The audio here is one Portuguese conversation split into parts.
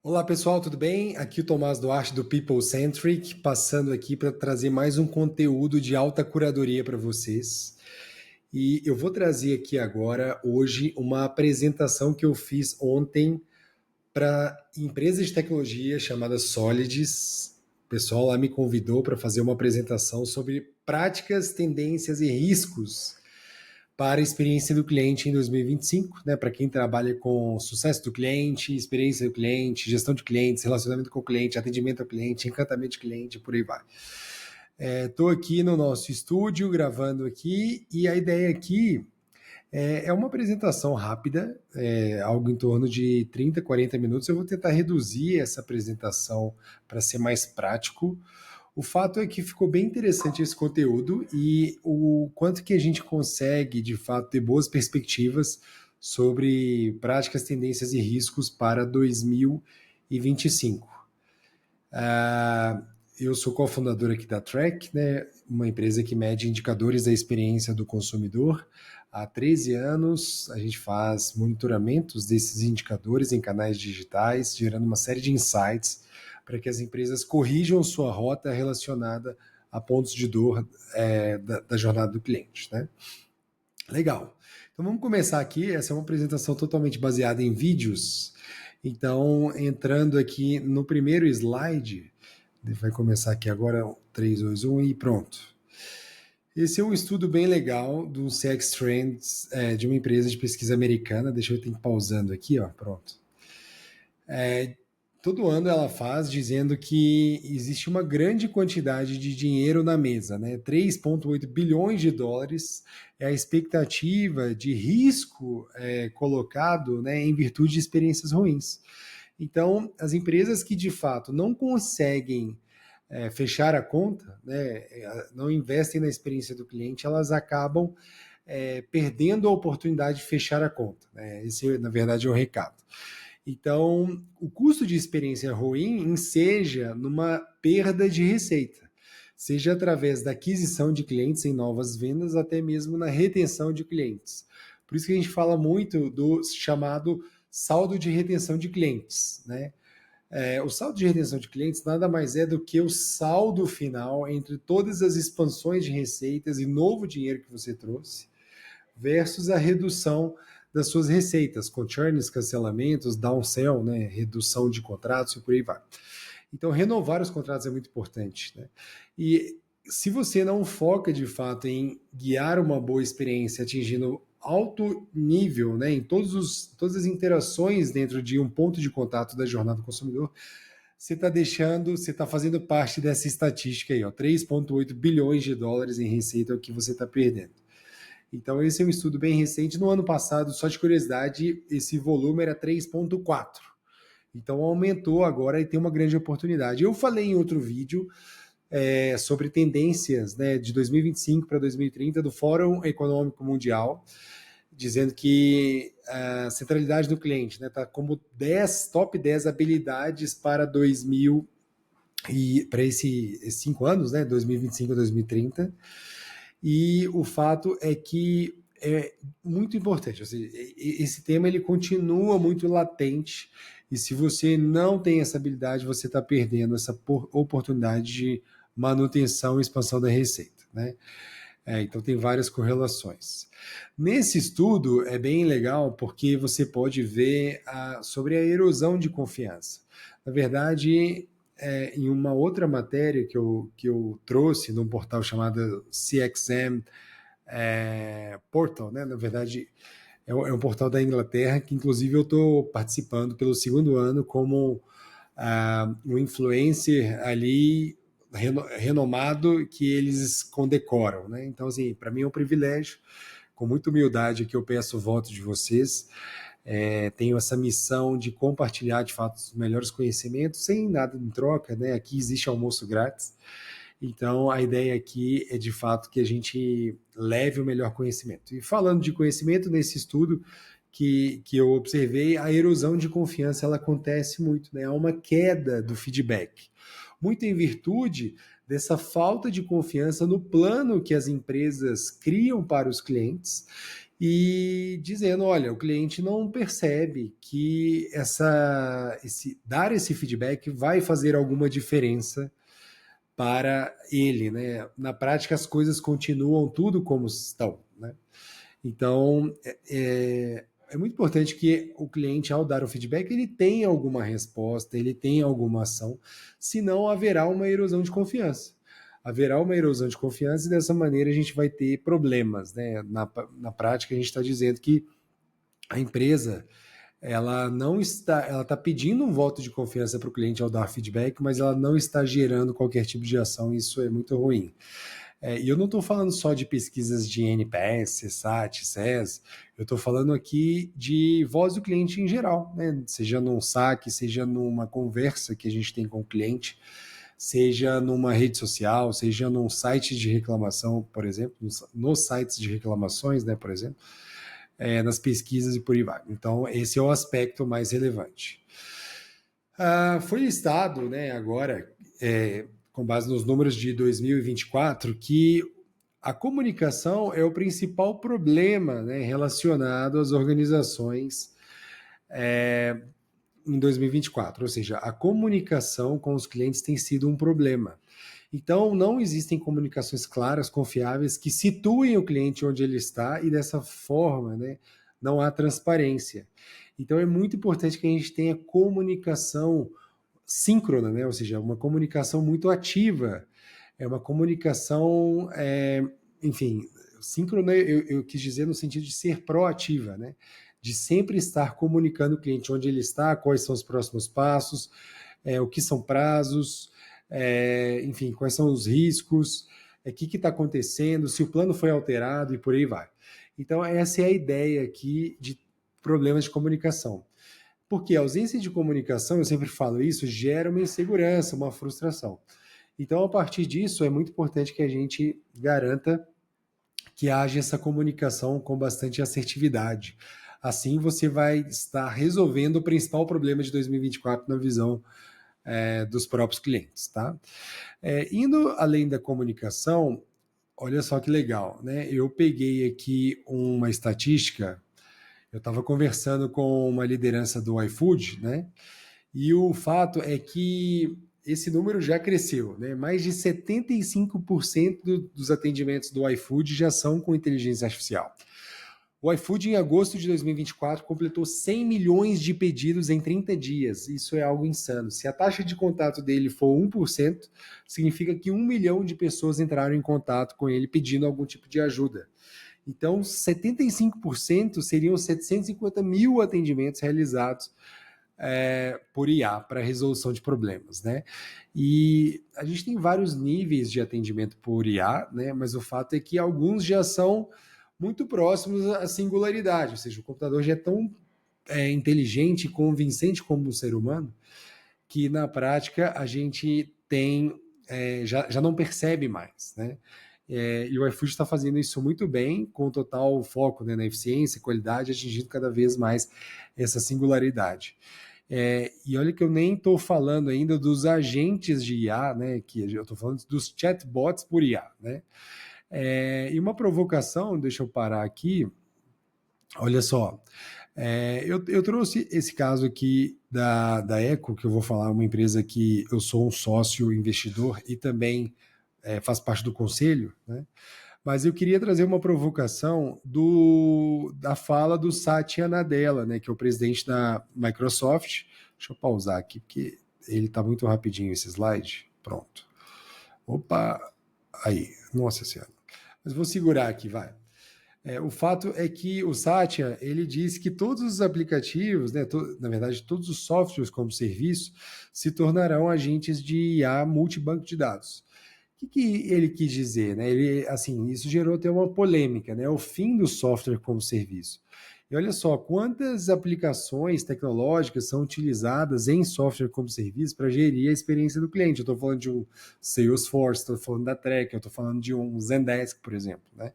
Olá pessoal, tudo bem? Aqui o Tomás Duarte do People Centric, passando aqui para trazer mais um conteúdo de alta curadoria para vocês. E eu vou trazer aqui agora, hoje, uma apresentação que eu fiz ontem para empresa de tecnologia chamada Solidis. O pessoal lá me convidou para fazer uma apresentação sobre práticas, tendências e riscos para a experiência do cliente em 2025, né? Para quem trabalha com sucesso do cliente, experiência do cliente, gestão de clientes, relacionamento com o cliente, atendimento ao cliente, encantamento de cliente, por aí vai. Estou aqui no nosso estúdio gravando aqui e a ideia aqui é uma apresentação rápida, algo em torno de 30, 40 minutos. Eu vou tentar reduzir essa apresentação para ser mais prático. O fato é que ficou bem interessante esse conteúdo e o quanto que a gente consegue, de fato, ter boas perspectivas sobre práticas, tendências e riscos para 2025. Eu sou cofundador aqui da Track, né, uma empresa que mede indicadores da experiência do consumidor. Há 13 anos, a gente faz monitoramentos desses indicadores em canais digitais, gerando uma série de insights para que as empresas corrijam sua rota relacionada a pontos de dor da jornada do cliente. Né? Legal. Então vamos começar aqui. Essa é uma apresentação totalmente baseada em vídeos. Então, entrando aqui no primeiro slide, vai começar aqui agora, 3, 2, 1 e pronto. Esse é um estudo bem legal do CX Trends, de uma empresa de pesquisa americana. Deixa eu ter pausando aqui, ó, pronto. Todo ano ela faz dizendo que existe uma grande quantidade de dinheiro na mesa, né? 3,8 bilhões de dólares é a expectativa de risco colocado, né, em virtude de experiências ruins. Então, as empresas que de fato não conseguem fechar a conta, né, não investem na experiência do cliente, elas acabam perdendo a oportunidade de fechar a conta. Né? Esse, na verdade, é o recado. Então, o custo de experiência ruim enseja numa perda de receita, seja através da aquisição de clientes em novas vendas, até mesmo na retenção de clientes. Por isso que a gente fala muito do chamado saldo de retenção de clientes, né? O saldo de retenção de clientes nada mais é do que o saldo final entre todas as expansões de receitas e novo dinheiro que você trouxe, versus a redução das suas receitas, com churns, cancelamentos, downsell, né, redução de contratos e por aí vai. Então, renovar os contratos é muito importante. Né? E se você não foca de fato em guiar uma boa experiência, atingindo alto nível, né, em todas as interações dentro de um ponto de contato da jornada do consumidor, você está fazendo parte dessa estatística aí, ó, 3,8 bilhões de dólares em receita é o que você está perdendo. Então, esse é um estudo bem recente. No ano passado, só de curiosidade, esse volume era 3,4. Então, aumentou agora e tem uma grande oportunidade. Eu falei em outro vídeo sobre tendências, né, de 2025 para 2030 do Fórum Econômico Mundial, dizendo que a centralidade do cliente está, né, como top 10 habilidades para 2000 e para esses 5 anos, né, 2025 a 2030. E o fato é que é muito importante. Esse tema ele continua muito latente e se você não tem essa habilidade, você está perdendo essa oportunidade de manutenção e expansão da receita. Né? Então tem várias correlações. Nesse estudo é bem legal porque você pode ver sobre a erosão de confiança. Na verdade, em uma outra matéria que eu trouxe num portal chamado CXM Portal, né? Na verdade, é um portal da Inglaterra que, inclusive, eu estou participando pelo segundo ano como um influencer ali renomado que eles condecoram. Né? Então, assim, para mim é um privilégio. Com muita humildade que eu peço o voto de vocês. Tenho essa missão de compartilhar, de fato, os melhores conhecimentos, sem nada em troca, né? Aqui existe almoço grátis. Então, a ideia aqui é, de fato, que a gente leve o melhor conhecimento. E falando de conhecimento, nesse estudo que eu observei, a erosão de confiança ela acontece muito, né? Há uma queda do feedback. Muito em virtude dessa falta de confiança no plano que as empresas criam para os clientes e dizendo, olha, o cliente não percebe que dar esse feedback vai fazer alguma diferença para ele, né? Na prática, as coisas continuam tudo como estão, né? Então, é muito importante que o cliente, ao dar o feedback, ele tenha alguma resposta, ele tenha alguma ação, senão haverá uma erosão de confiança. Haverá uma erosão de confiança e dessa maneira a gente vai ter problemas, né? Na prática, a gente está dizendo que a empresa ela não está, ela está pedindo um voto de confiança para o cliente ao dar feedback, mas ela não está gerando qualquer tipo de ação, e isso é muito ruim. E eu não estou falando só de pesquisas de NPS, CSAT, SES, eu estou falando aqui de voz do cliente em geral, né? Seja num saque, seja numa conversa que a gente tem com o cliente, seja numa rede social, seja num site de reclamação, por exemplo, nos sites de reclamações, né, por exemplo, nas pesquisas e por aí vai. Então, esse é o aspecto mais relevante. Foi listado, né, agora, com base nos números de 2024, que a comunicação é o principal problema, né, relacionado às organizações em 2024, ou seja, a comunicação com os clientes tem sido um problema. Então, não existem comunicações claras, confiáveis, que situem o cliente onde ele está e dessa forma, né, não há transparência. Então, é muito importante que a gente tenha comunicação síncrona, né, ou seja, uma comunicação muito ativa. É uma comunicação, enfim, síncrona eu quis dizer no sentido de ser proativa, né? De sempre estar comunicando o cliente onde ele está, quais são os próximos passos, o que são prazos, enfim, quais são os riscos, o que está acontecendo, se o plano foi alterado e por aí vai. Então, essa é a ideia aqui de problemas de comunicação. Porque a ausência de comunicação, eu sempre falo isso, gera uma insegurança, uma frustração. Então, a partir disso, é muito importante que a gente garanta que haja essa comunicação com bastante assertividade. Assim, você vai estar resolvendo o principal problema de 2024 na visão dos próprios clientes, tá? Indo além da comunicação, olha só que legal, né? Eu peguei aqui uma estatística, eu estava conversando com uma liderança do iFood, né? E o fato é que esse número já cresceu, né? Mais de 75% dos atendimentos do iFood já são com inteligência artificial. O iFood, em agosto de 2024, completou 100 milhões de pedidos em 30 dias. Isso é algo insano. Se a taxa de contato dele for 1%, significa que 1 milhão de pessoas entraram em contato com ele pedindo algum tipo de ajuda. Então, 75% seriam 750 mil atendimentos realizados por IA para resolução de problemas, né? E a gente tem vários níveis de atendimento por IA, né? Mas o fato é que alguns já são muito próximos à singularidade, ou seja, o computador já é tão inteligente e convincente como o ser humano que na prática a gente tem já não percebe mais, né? E o iFood está fazendo isso muito bem, com total foco, né, na eficiência, qualidade, atingindo cada vez mais essa singularidade. E olha que eu nem estou falando ainda dos agentes de IA, né? Que eu estou falando dos chatbots por IA, né? E uma provocação, deixa eu parar aqui. Olha só, eu trouxe esse caso aqui da Eco, que eu vou falar, uma empresa que eu sou um sócio investidor e também faço parte do conselho, né? Mas eu queria trazer uma provocação da fala do Satya Nadella, né, que é o presidente da Microsoft. Deixa eu pausar aqui, porque ele está muito rapidinho esse slide. Pronto. Opa! Aí, nossa senhora. Mas vou segurar aqui, vai. O fato é que o Satya, ele diz que todos os aplicativos, né, na verdade, todos os softwares como serviço, se tornarão agentes de IA multibanco de dados. O que ele quis dizer, né? Ele, assim, isso gerou até uma polêmica, né? O fim do software como serviço. E olha só, quantas aplicações tecnológicas são utilizadas em software como serviço para gerir a experiência do cliente. Eu estou falando de um Salesforce, estou falando da Track, eu estou falando de um Zendesk, por exemplo, né?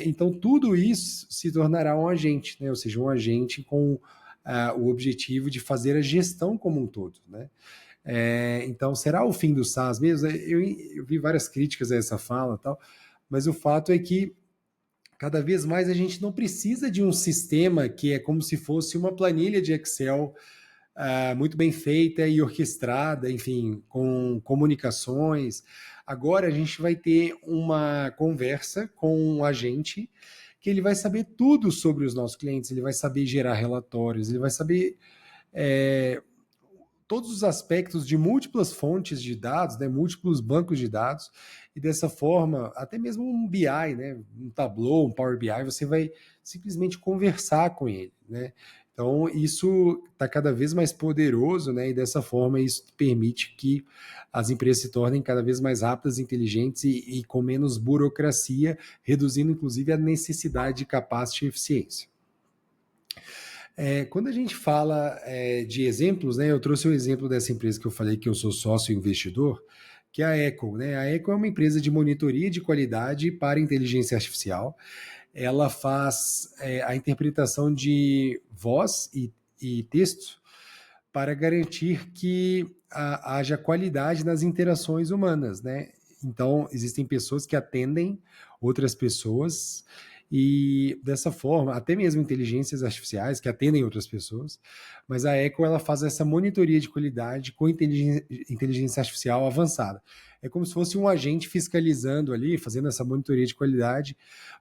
Então, tudo isso se tornará um agente, né? Ou seja, um agente com o objetivo de fazer a gestão como um todo, né? Então, será o fim do SaaS mesmo? Eu vi várias críticas a essa fala e tal, mas o fato é que Cada vez mais a gente não precisa de um sistema que é como se fosse uma planilha de Excel muito bem feita e orquestrada, enfim, com comunicações. Agora a gente vai ter uma conversa com um agente que ele vai saber tudo sobre os nossos clientes, ele vai saber gerar relatórios, ele vai saber é, todos os aspectos de múltiplas fontes de dados, né, múltiplos bancos de dados, e dessa forma, até mesmo um BI, né, um Tableau, um Power BI, você vai simplesmente conversar com ele, né? Então, isso está cada vez mais poderoso, né? E dessa forma, isso permite que as empresas se tornem cada vez mais rápidas, inteligentes e com menos burocracia, reduzindo inclusive a necessidade de capacity e eficiência. Quando a gente fala de exemplos, né, eu trouxe o exemplo dessa empresa que eu falei que eu sou sócio investidor, que é a Echo. Né? A Echo é uma empresa de monitoria de qualidade para inteligência artificial. Ela faz a interpretação de voz e texto para garantir que haja qualidade nas interações humanas, né? Então, existem pessoas que atendem outras pessoas e dessa forma, até mesmo inteligências artificiais que atendem outras pessoas, mas a Echo ela faz essa monitoria de qualidade com inteligência artificial avançada. É como se fosse um agente fiscalizando ali, fazendo essa monitoria de qualidade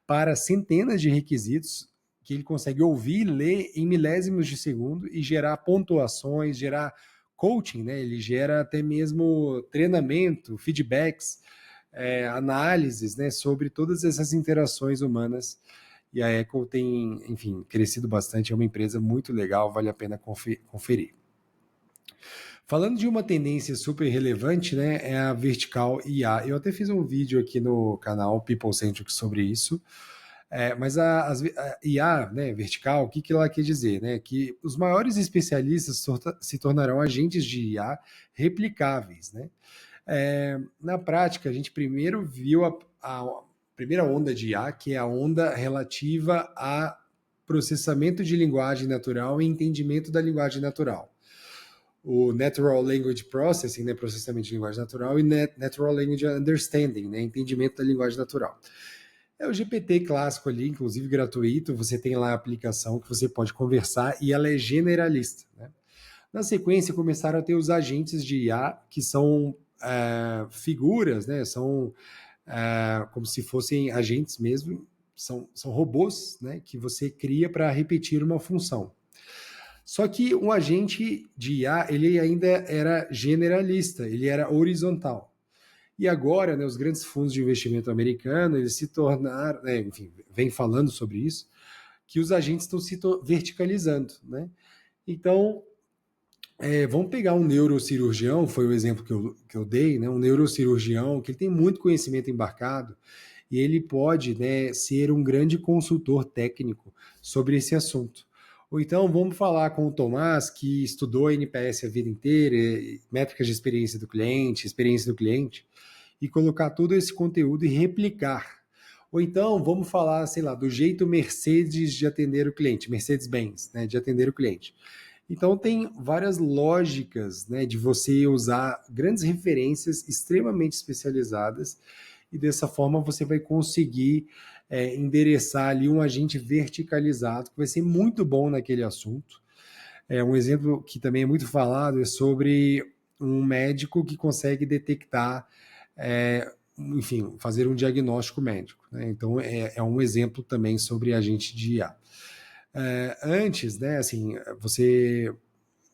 para centenas de requisitos que ele consegue ouvir, ler em milésimos de segundo e gerar pontuações, gerar coaching, né? Ele gera até mesmo treinamento, feedbacks, análises, né, sobre todas essas interações humanas. E a Echo tem, enfim, crescido bastante, é uma empresa muito legal, vale a pena conferir. Falando de uma tendência super relevante, né, é a vertical IA. Eu até fiz um vídeo aqui no canal People Centric sobre isso. Mas a IA, né, vertical, o que ela quer dizer? Né? Que os maiores especialistas se tornarão agentes de IA replicáveis. Né? Na prática, a gente primeiro viu a primeira onda de IA, que é a onda relativa a processamento de linguagem natural e entendimento da linguagem natural. O Natural Language Processing, né, processamento de linguagem natural, e Natural Language Understanding, né, entendimento da linguagem natural. É o GPT clássico ali, inclusive gratuito, você tem lá a aplicação que você pode conversar e ela é generalista. Né? Na sequência, começaram a ter os agentes de IA, que são figuras, né? São como se fossem agentes mesmo, são robôs, né? Que você cria para repetir uma função. Só que um agente de IA, ele ainda era generalista, ele era horizontal. E agora, né, os grandes fundos de investimento americanos, eles se tornaram, né, enfim, vem falando sobre isso, que os agentes estão se verticalizando, né? Então, vamos pegar um neurocirurgião, foi o exemplo que eu dei, né? Um neurocirurgião que ele tem muito conhecimento embarcado e ele pode, né, ser um grande consultor técnico sobre esse assunto. Ou então vamos falar com o Tomás, que estudou NPS a vida inteira, métricas de experiência do cliente, e colocar todo esse conteúdo e replicar. Ou então vamos falar, sei lá, do jeito Mercedes de atender o cliente, Mercedes-Benz, né, de atender o cliente. Então tem várias lógicas, né, de você usar grandes referências extremamente especializadas e dessa forma você vai conseguir endereçar ali um agente verticalizado que vai ser muito bom naquele assunto. Um exemplo que também é muito falado é sobre um médico que consegue detectar, enfim, fazer um diagnóstico médico. Né? Então é um exemplo também sobre agente de IA. Antes, né, assim, você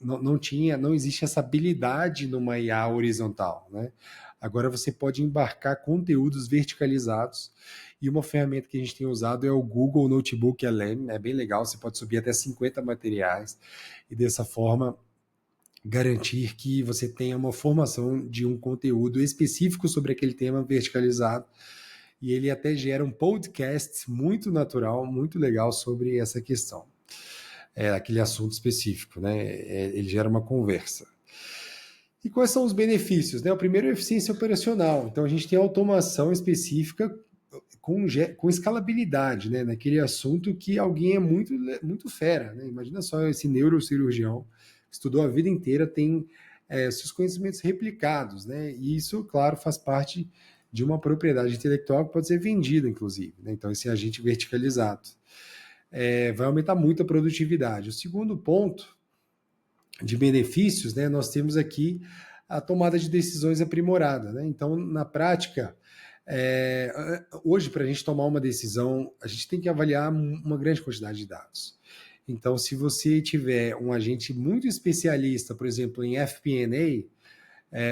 não existe essa habilidade numa IA horizontal, né? Agora você pode embarcar conteúdos verticalizados e uma ferramenta que a gente tem usado é o Google Notebook LM, é bem legal, você pode subir até 50 materiais e dessa forma garantir que você tenha uma formação de um conteúdo específico sobre aquele tema verticalizado e ele até gera um podcast muito natural, muito legal sobre essa questão. Aquele assunto específico, né? Ele gera uma conversa. E quais são os benefícios? Né? O primeiro é a eficiência operacional. Então a gente tem automação específica com escalabilidade, né? Naquele assunto que alguém é muito, muito fera. Né? Imagina só esse neurocirurgião que estudou a vida inteira, tem seus conhecimentos replicados, né? E isso, claro, faz parte de uma propriedade intelectual que pode ser vendida, inclusive, né? Então, esse agente verticalizado vai aumentar muito a produtividade. O segundo ponto de benefícios, né, nós temos aqui a tomada de decisões aprimorada, né? Então, na prática, hoje, para a gente tomar uma decisão, a gente tem que avaliar uma grande quantidade de dados. Então, se você tiver um agente muito especialista, por exemplo, em FP&A,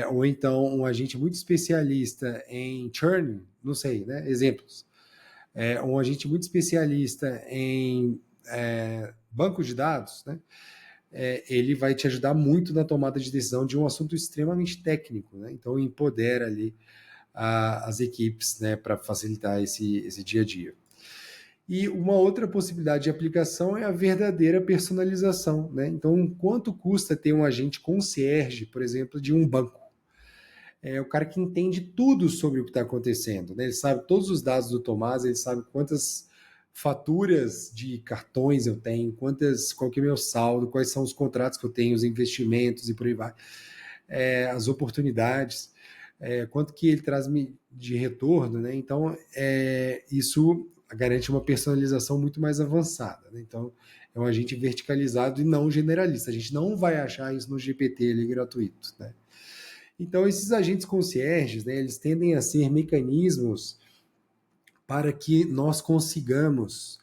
ou então um agente muito especialista em churn, não sei, né? Exemplos. Um agente muito especialista em banco de dados, né? Ele vai te ajudar muito na tomada de decisão de um assunto extremamente técnico, né? Então, empodera ali as equipes, né, para facilitar esse dia a dia. E uma outra possibilidade de aplicação é a verdadeira personalização, né? Então, quanto custa ter um agente concierge, por exemplo, de um banco? É o cara que entende tudo sobre o que está acontecendo, né? Ele sabe todos os dados do Tomás, ele sabe quantas faturas de cartões eu tenho, qual que é o meu saldo, quais são os contratos que eu tenho, os investimentos e por aí vai, as oportunidades, quanto que ele traz de retorno, né? Então, isso garante uma personalização muito mais avançada, né? Então, é um agente verticalizado e não generalista. A gente não vai achar isso no GPT ali gratuito, né? Então, esses agentes concierges, né, eles tendem a ser mecanismos para que nós consigamos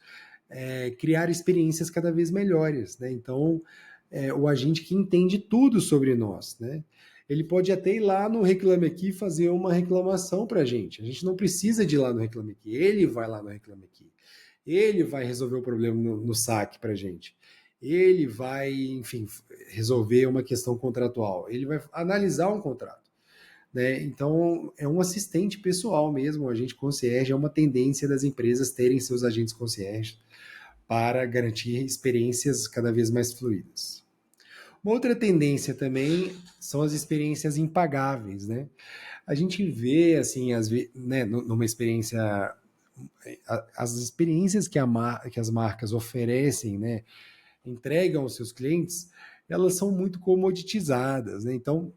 criar experiências cada vez melhores, né? Então, o agente que entende tudo sobre nós, né? Ele pode até ir lá no Reclame Aqui fazer uma reclamação para a gente. A gente não precisa de ir lá no Reclame Aqui. Ele vai lá no Reclame Aqui. Ele vai resolver o problema no saque para a gente. Ele vai, enfim, resolver uma questão contratual. Ele vai analisar um contrato, né? Então, é um assistente pessoal mesmo. O agente concierge é uma tendência das empresas terem seus agentes concierge para garantir experiências cada vez mais fluidas. Uma outra tendência também são as experiências impagáveis, né? A gente vê, assim, né, numa experiência, as experiências que as marcas oferecem, né, entregam aos seus clientes, elas são muito comoditizadas, né? Então,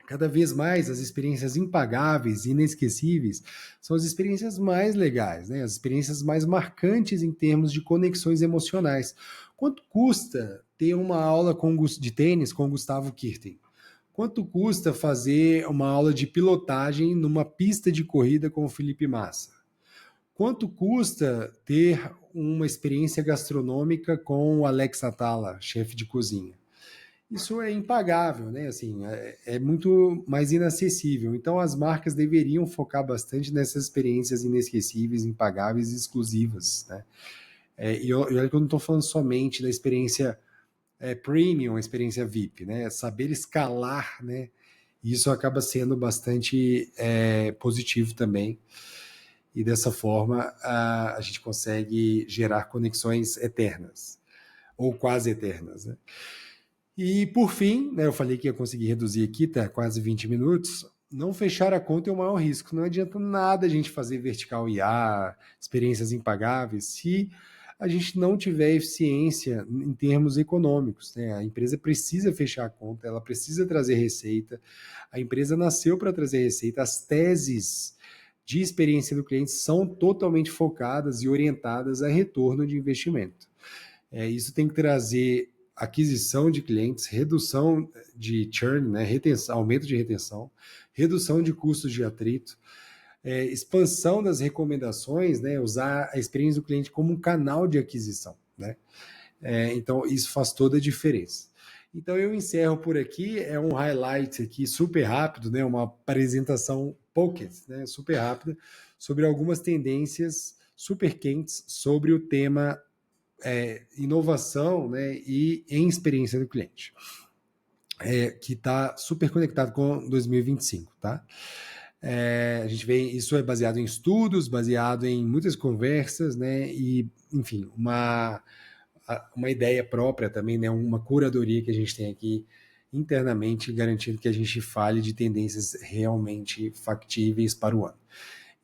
cada vez mais as experiências impagáveis, inesquecíveis, são as experiências mais legais, né? As experiências mais marcantes em termos de conexões emocionais. Quanto custa ter uma aula de tênis com Gustavo Kirten? Quanto custa fazer uma aula de pilotagem numa pista de corrida com o Felipe Massa? Quanto custa ter uma experiência gastronômica com o Alex Atala, chefe de cozinha? Isso é impagável, né? Assim, é muito mais inacessível. Então, as marcas deveriam focar bastante nessas experiências inesquecíveis, impagáveis e exclusivas, né? E olha que eu não estou falando somente da experiência premium, a experiência VIP, né? Saber escalar, né? Isso acaba sendo bastante positivo também. E dessa forma, a gente consegue gerar conexões eternas, ou quase eternas, né? E por fim, né, eu falei que ia conseguir reduzir aqui, tá quase 20 minutos. Não fechar a conta é o maior risco. Não adianta nada a gente fazer vertical IA, experiências impagáveis, se a gente não tiver eficiência em termos econômicos, né? A empresa precisa fechar a conta, ela precisa trazer receita. A empresa nasceu para trazer receita. As teses de experiência do cliente são totalmente focadas e orientadas a retorno de investimento. Isso tem que trazer aquisição de clientes, redução de churn, né, retenção, aumento de retenção, redução de custos de atrito, expansão das recomendações, né, usar a experiência do cliente como um canal de aquisição, né? Então, isso faz toda a diferença. Então, eu encerro por aqui, é um highlight aqui super rápido, né, uma apresentação pocket, né, super rápida, sobre algumas tendências super quentes sobre o tema inovação, né, e em experiência do cliente, que está super conectado com 2025, tá? A gente vê, isso é baseado em estudos, baseado em muitas conversas, né, e, enfim, uma ideia própria também, né, uma curadoria que a gente tem aqui internamente, garantindo que a gente fale de tendências realmente factíveis para o ano.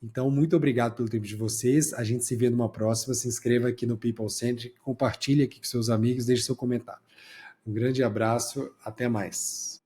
Então, muito obrigado pelo tempo de vocês. A gente se vê numa próxima. Se inscreva aqui no People Centric, compartilhe aqui com seus amigos, deixe seu comentário. Um grande abraço, até mais.